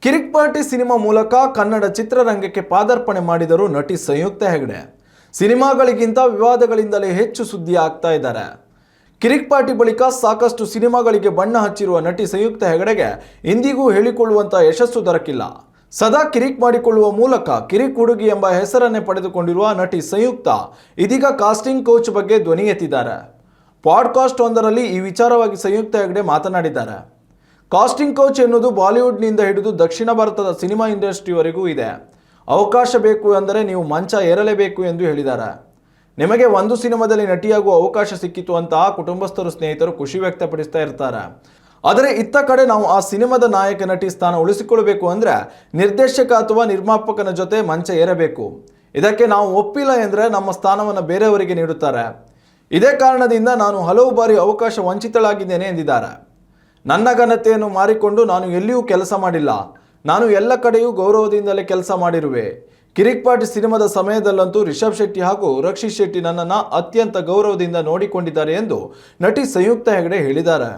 ಕಿರಿಕ್ party cinema ಮೂಲಕ ಕನ್ನಡ ಚಿತ್ರರಂಗಕ್ಕೆ ಪಾದಾರ್ಪಣೆ ಮಾಡಿದರು ನಟಿ ಸಂಯುಕ್ತಾ ಹೆಗಡೆ. ಸಿನಿಮಾಗಳಿಗಿಂತ ವಿವಾದಗಳಿಂದಲೇ ಹೆಚ್ಚು ಸುದ್ದಿ ಆಗ್ತಾ ಇದ್ದಾರೆ. ಕಿರಿಕ್ ಪಾರ್ಟಿ ಬಳಿಕ ಸಾಕಷ್ಟು ಸಿನಿಮಾಗಳಿಗೆ ಬಣ್ಣ ಹಚ್ಚಿರುವ ನಟಿ ಸಂಯುಕ್ತಾ ಹೆಗಡೆಗೆ ಇಂದಿಗೂ ಹೇಳಿಕೊಳ್ಳುವಂತ ಯಶಸ್ಸು ದೊರಕಿಲ್ಲ. ಸದಾ ಕಿರಿಕ್ ಮಾಡಿಕೊಳ್ಳುವ ಮೂಲಕ ಕಿರಿಕ್ ಹುಡುಗಿ ಎಂಬ ಹೆಸರನ್ನೇ ಪಡೆದುಕೊಂಡಿರುವ ನಟಿ ಸಂಯುಕ್ತಾ ಇದೀಗ ಕಾಸ್ಟಿಂಗ್ ಕೋಚ್ ಬಗ್ಗೆ ಧ್ವನಿ ಎತ್ತಿದ್ದಾರೆ. ಪಾಡ್ಕಾಸ್ಟ್ ಒಂದರಲ್ಲಿ ಈ ವಿಚಾರವಾಗಿ ಸಂಯುಕ್ತಾ ಹೆಗಡೆ ಮಾತನಾಡಿದ್ದಾರೆ. ಕಾಸ್ಟಿಂಗ್ ಕೋಚ್ ಎನ್ನುವುದು ಬಾಲಿವುಡ್ನಿಂದ ಹಿಡಿದು ದಕ್ಷಿಣ ಭಾರತದ ಸಿನಿಮಾ ಇಂಡಸ್ಟ್ರಿವರೆಗೂ ಇದೆ. ಅವಕಾಶ ಬೇಕು ಎಂದರೆ ನೀವು ಮಂಚ ಏರಲೇಬೇಕು ಎಂದು ಹೇಳಿದ್ದಾರೆ. ನಿಮಗೆ ಒಂದು ಸಿನಿಮಾದಲ್ಲಿ ನಟಿಯಾಗುವ ಅವಕಾಶ ಸಿಕ್ಕಿತು ಅಂತ ಕುಟುಂಬಸ್ಥರು ಸ್ನೇಹಿತರು ಖುಷಿ ವ್ಯಕ್ತಪಡಿಸ್ತಾ ಇರ್ತಾರೆ. ಆದರೆ ಇತ್ತ ಕಡೆ ನಾವು ಆ ಸಿನಿಮಾದ ನಾಯಕ ನಟಿ ಸ್ಥಾನ ಉಳಿಸಿಕೊಳ್ಳಬೇಕು ಅಂದರೆ ನಿರ್ದೇಶಕ ಅಥವಾ ನಿರ್ಮಾಪಕನ ಜೊತೆ ಮಂಚ ಏರಬೇಕು. ಇದಕ್ಕೆ ನಾವು ಒಪ್ಪಿಲ್ಲ ಎಂದರೆ ನಮ್ಮ ಸ್ಥಾನವನ್ನು ಬೇರೆಯವರಿಗೆ ನೀಡುತ್ತಾರೆ. ಇದೇ ಕಾರಣದಿಂದ ನಾನು ಹಲವು ಬಾರಿ ಅವಕಾಶ ವಂಚಿತಳಾಗಿದ್ದೇನೆ ಎಂದಿದ್ದಾರೆ. ನನ್ನ ಘನತೆಯನ್ನು ಮಾರಿಕೊಂಡು ನಾನು ಎಲ್ಲಿಯೂ ಕೆಲಸ ಮಾಡಿಲ್ಲ. ನಾನು ಎಲ್ಲ ಕಡೆಯೂ ಗೌರವದಿಂದಲೇ ಕೆಲಸ ಮಾಡಿರುವೆ. ಕಿರಿಕ್ ಪಾರ್ಟಿ ಸಿನಿಮಾದ ಸಮಯದಲ್ಲಂತೂ ರಿಷಬ್ ಶೆಟ್ಟಿ ಹಾಗೂ ರಕ್ಷಿತ್ ಶೆಟ್ಟಿ ನನ್ನನ್ನು ಅತ್ಯಂತ ಗೌರವದಿಂದ ನೋಡಿಕೊಂಡಿದ್ದಾರೆ ಎಂದು ನಟಿ ಸಂಯುಕ್ತಾ ಹೆಗಡೆ ಹೇಳಿದ್ದಾರೆ.